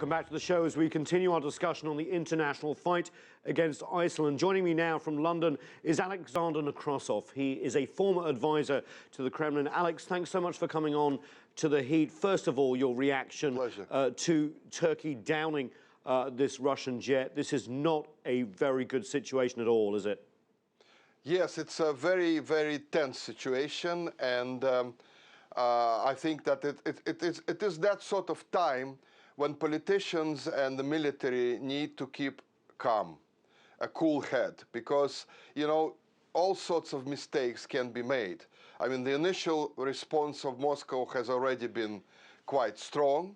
Welcome back to the show as we continue our discussion on the international fight against ISIL. And joining me now from London is Alexander Nekrassov. He is a former advisor to the Kremlin. Alex, thanks so much for coming on to The Heat. First of all, your reaction to Turkey downing this Russian jet. This is not a very good situation at all, is it? Yes, it's a very, very tense situation. And I think that it is that sort of time when politicians and the military need to keep calm, a cool head, because, you know, all sorts of mistakes can be made. I mean, the initial response of Moscow has already been quite strong,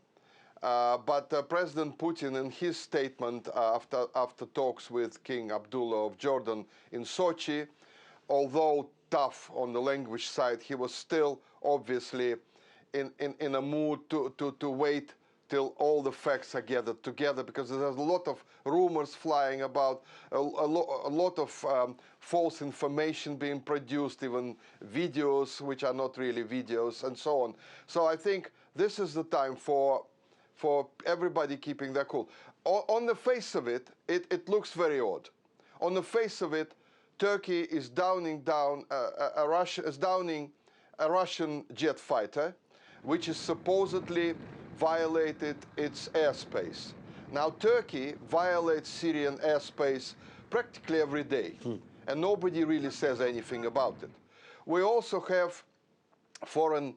but President Putin, in his statement after talks with King Abdullah of Jordan in Sochi, although tough on the language side, he was still obviously in a mood to wait till all the facts are gathered together, because there's a lot of rumors flying about, a lot of false information being produced, even videos which are not really videos, and so on. So I think this is the time for everybody keeping their cool. On the face of it, it looks very odd. On the face of it, Turkey is downing a Russian jet fighter, which is supposedly violated its airspace. Now, Turkey violates Syrian airspace practically every day, and nobody really says anything about it. We also have foreign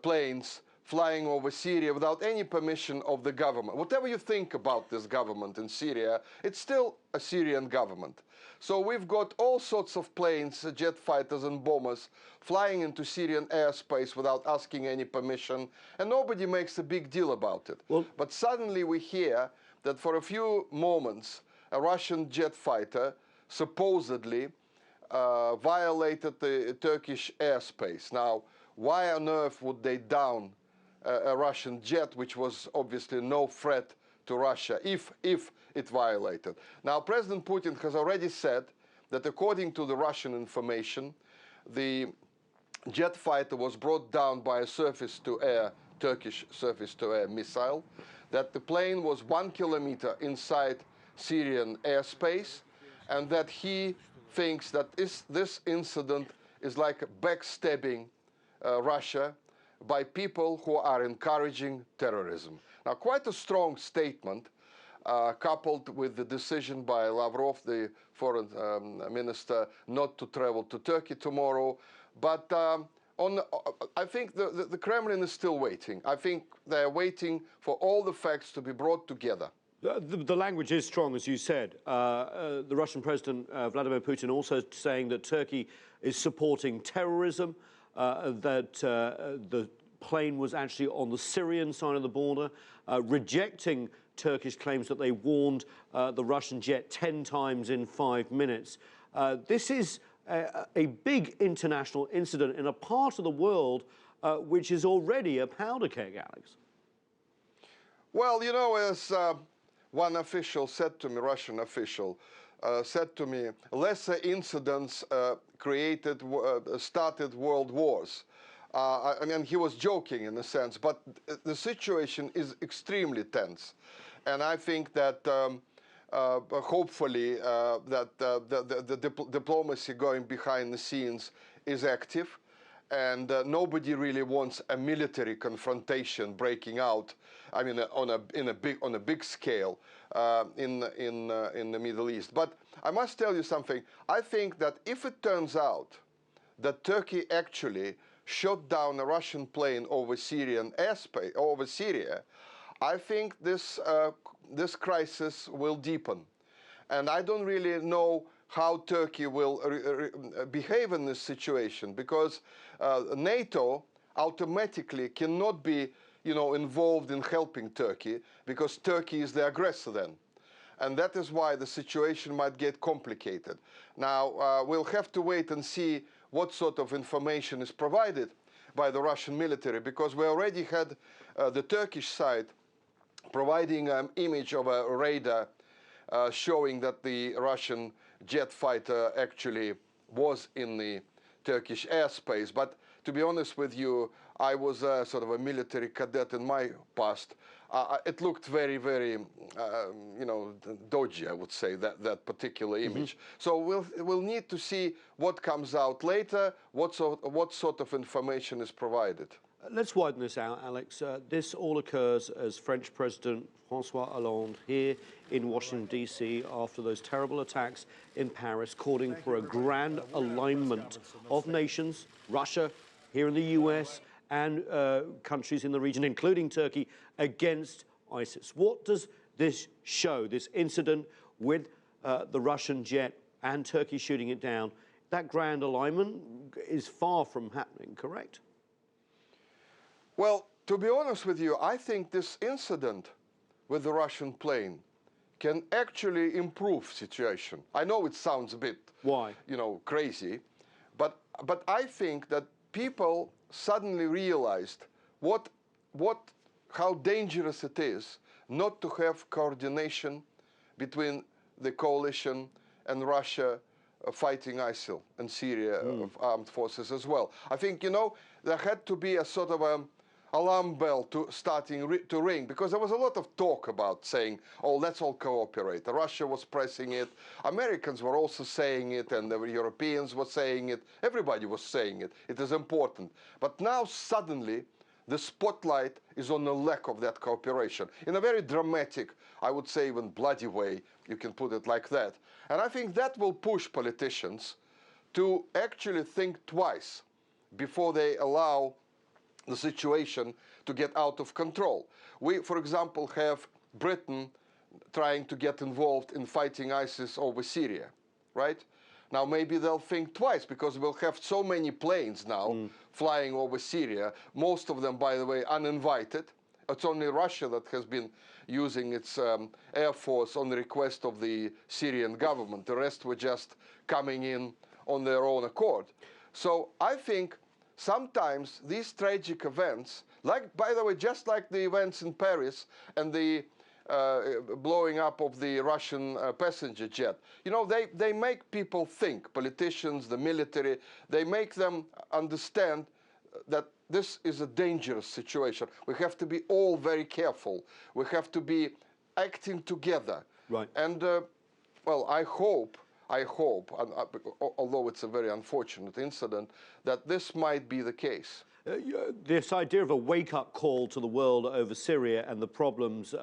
planes flying over Syria without any permission of the government. Whatever you think about this government in Syria, it's still a Syrian government. So we've got all sorts of planes, jet fighters and bombers flying into Syrian airspace without asking any permission, and nobody makes a big deal about it. But suddenly we hear that for a few moments, a Russian jet fighter supposedly violated the Turkish airspace. Now, why on earth would they down a Russian jet, which was obviously no threat to Russia, if it violated? Now, President Putin has already said that according to the Russian information, the jet fighter was brought down by a surface-to-air, Turkish surface-to-air missile, that the plane was 1 kilometer inside Syrian airspace, and that he thinks that this incident is like backstabbing Russia by people who are encouraging terrorism. Now, quite a strong statement, coupled with the decision by Lavrov, the foreign minister, not to travel to Turkey tomorrow. But I think the Kremlin is still waiting. I think they're waiting for all the facts to be brought together. The language is strong, as you said. The Russian President Vladimir Putin also saying that Turkey is supporting terrorism, that the plane was actually on the Syrian side of the border, rejecting Turkish claims that they warned the Russian jet 10 times in 5 minutes. This is a big international incident in a part of the world which is already a powder keg, Alex. Well, you know, as one official said to me, Russian official, said to me, lesser incidents started world wars. I mean, he was joking in a sense, but the situation is extremely tense. And I think that hopefully the diplomacy going behind the scenes is active, and nobody really wants a military confrontation breaking out. I mean, on a big scale in the Middle East. But I must tell you something. I think that if it turns out that Turkey actually shot down a Russian plane over Syrian airspace, over Syria, I think this crisis will deepen. And I don't really know how Turkey will behave in this situation, because NATO automatically cannot be, involved in helping Turkey, because Turkey is the aggressor then. And that is why the situation might get complicated. Now, we'll have to wait and see what sort of information is provided by the Russian military, because we already had the Turkish side providing an image of a radar showing that the Russian jet fighter actually was in the Turkish airspace. But to be honest with you, I was sort of a military cadet in my past. it looked very, very, you know, dodgy, I would say, that particular image. So we'll need to see what comes out later, what sort of information is provided. Let's widen this out, Alex. This all occurs as French President Francois Hollande here in Washington, D.C., after those terrible attacks in Paris, calling for a grand alignment of nations, Russia, here in the U.S., and countries in the region, including Turkey, against ISIS. What does this show, this incident with the Russian jet and Turkey shooting it down? That grand alignment is far from happening, correct? Well, to be honest with you, I think this incident with the Russian plane can actually improve situation. I know it sounds a bit, you know, crazy, but I think that people suddenly realized how dangerous it is not to have coordination between the coalition and Russia fighting ISIL and Syria of armed forces as well. I think, you know, there had to be a sort of a alarm bell starting to ring, because there was a lot of talk about saying, oh, let's all cooperate. Russia was pressing it. Americans were also saying it, and the Europeans were saying it. Everybody was saying it. It is important. But now suddenly the spotlight is on the lack of that cooperation in a very dramatic, I would say even bloody way, you can put it like that. And I think that will push politicians to actually think twice before they allow the situation to get out of control. We, for example, have Britain trying to get involved in fighting ISIS over Syria, right? Now maybe they'll think twice, because we'll have so many planes now flying over Syria, most of them, by the way, uninvited. It's only Russia that has been using its air force on the request of the Syrian government. The rest were just coming in on their own accord. So I think sometimes these tragic events, like, by the way, just like the events in Paris and the blowing up of the Russian passenger jet, you know, they make people think, politicians, the military, they make them understand that this is a dangerous situation. We have to be all very careful. We have to be acting together. Right. And, well, I hope, although it's a very unfortunate incident, that this might be the case. This idea of a wake-up call to the world over Syria and the problems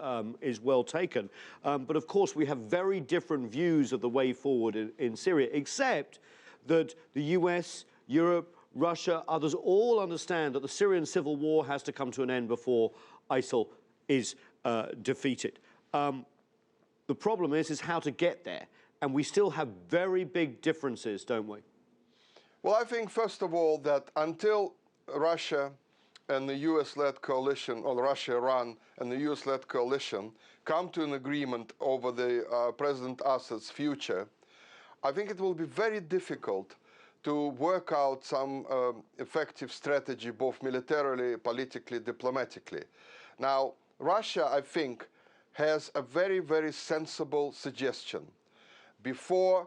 is well taken. But of course, we have very different views of the way forward in Syria, except that the US, Europe, Russia, others all understand that the Syrian civil war has to come to an end before ISIL is defeated. The problem is how to get there. And we still have very big differences, don't we? Well, I think, first of all, that until Russia and the US-led coalition, or Russia, Iran, and the US-led coalition come to an agreement over the President Assad's future, I think it will be very difficult to work out some effective strategy, both militarily, politically, diplomatically. Now, Russia, I think, has a very, very sensible suggestion. Before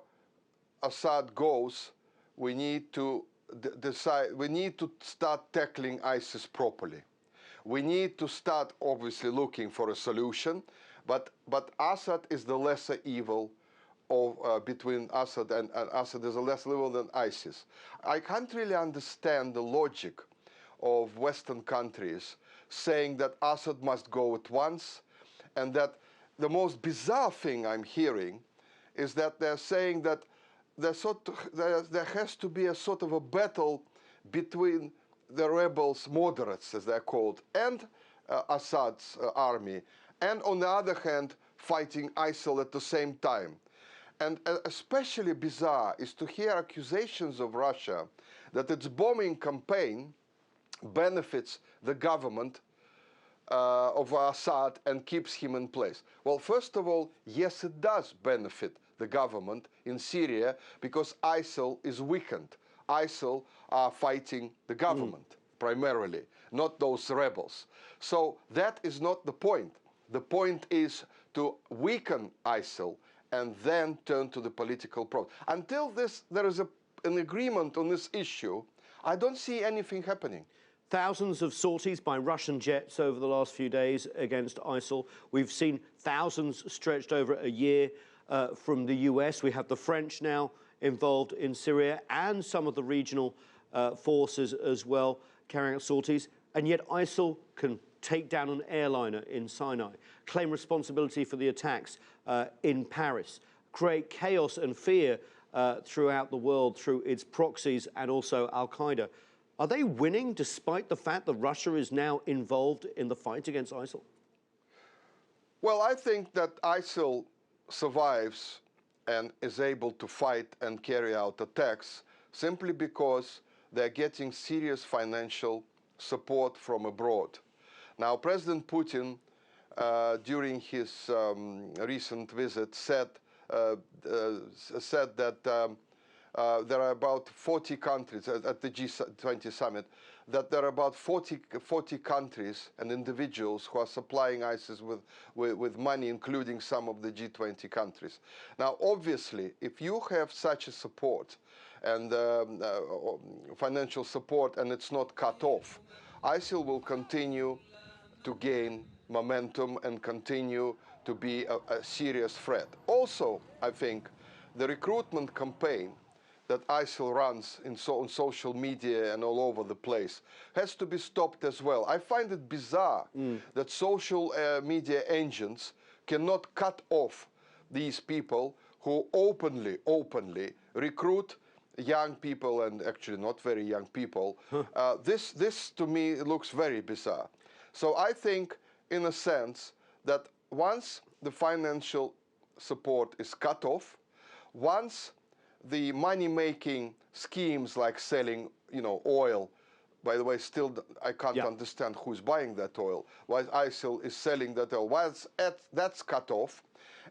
Assad goes, we need to decide, we need to start tackling ISIS properly. We need to start, obviously, looking for a solution, but Assad is the lesser evil of, between Assad and Assad is a lesser evil than ISIS. I can't really understand the logic of Western countries saying that Assad must go at once, and that the most bizarre thing I'm hearing is that they're saying that there has to be a sort of a battle between the rebels, moderates as they're called, and Assad's army, and on the other hand, fighting ISIL at the same time. And especially bizarre is to hear accusations of Russia that its bombing campaign benefits the government of Assad and keeps him in place. Well, first of all, yes, it does benefit the government in Syria, because ISIL is weakened. ISIL are fighting the government primarily, not those rebels. So that is not the point. The point is to weaken ISIL and then turn to the political process. Until there is an agreement on this issue, I don't see anything happening. Thousands of sorties by Russian jets over the last few days against ISIL. We've seen thousands stretched over a year from the US. We have the French now involved in Syria and some of the regional forces as well carrying out sorties. And yet ISIL can take down an airliner in Sinai, claim responsibility for the attacks in Paris, create chaos and fear throughout the world through its proxies and also Al-Qaeda. Are they winning despite the fact that Russia is now involved in the fight against ISIL? Well, I think that ISIL survives and is able to fight and carry out attacks simply because they're getting serious financial support from abroad. Now, President Putin, during his recent visit, said that there are about 40 countries at the G20 summit, that there are about 40 countries and individuals who are supplying ISIS with money, including some of the G20 countries. Now, obviously, if you have such a support and financial support and it's not cut off, ISIL will continue to gain momentum and continue to be a serious threat. Also, I think the recruitment campaign that ISIL runs on social media and all over the place has to be stopped as well. I find it bizarre that social media engines cannot cut off these people who openly recruit young people, and actually not very young people. This to me looks very bizarre. So I think, in a sense, that once the financial support is cut off, once the money-making schemes like selling, oil, by the way, still I can't understand who's buying that oil, why ISIL is selling that oil, once that's cut off,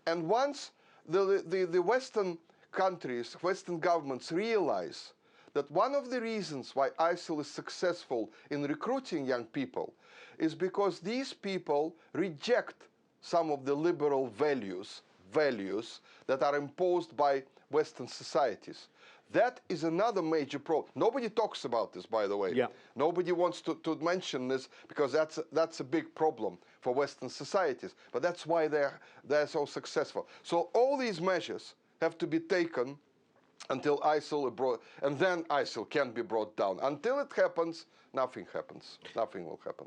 and once the Western countries, Western governments realize that one of the reasons why ISIL is successful in recruiting young people is because these people reject some of the liberal values that are imposed by Western societies. That is another major problem. Nobody talks about this, by the way. Yeah. Nobody wants to mention this because that's a big problem for Western societies. But that's why they're so successful. So all these measures have to be taken until ISIL and then ISIL can be brought down. Until it happens, nothing happens. Nothing will happen.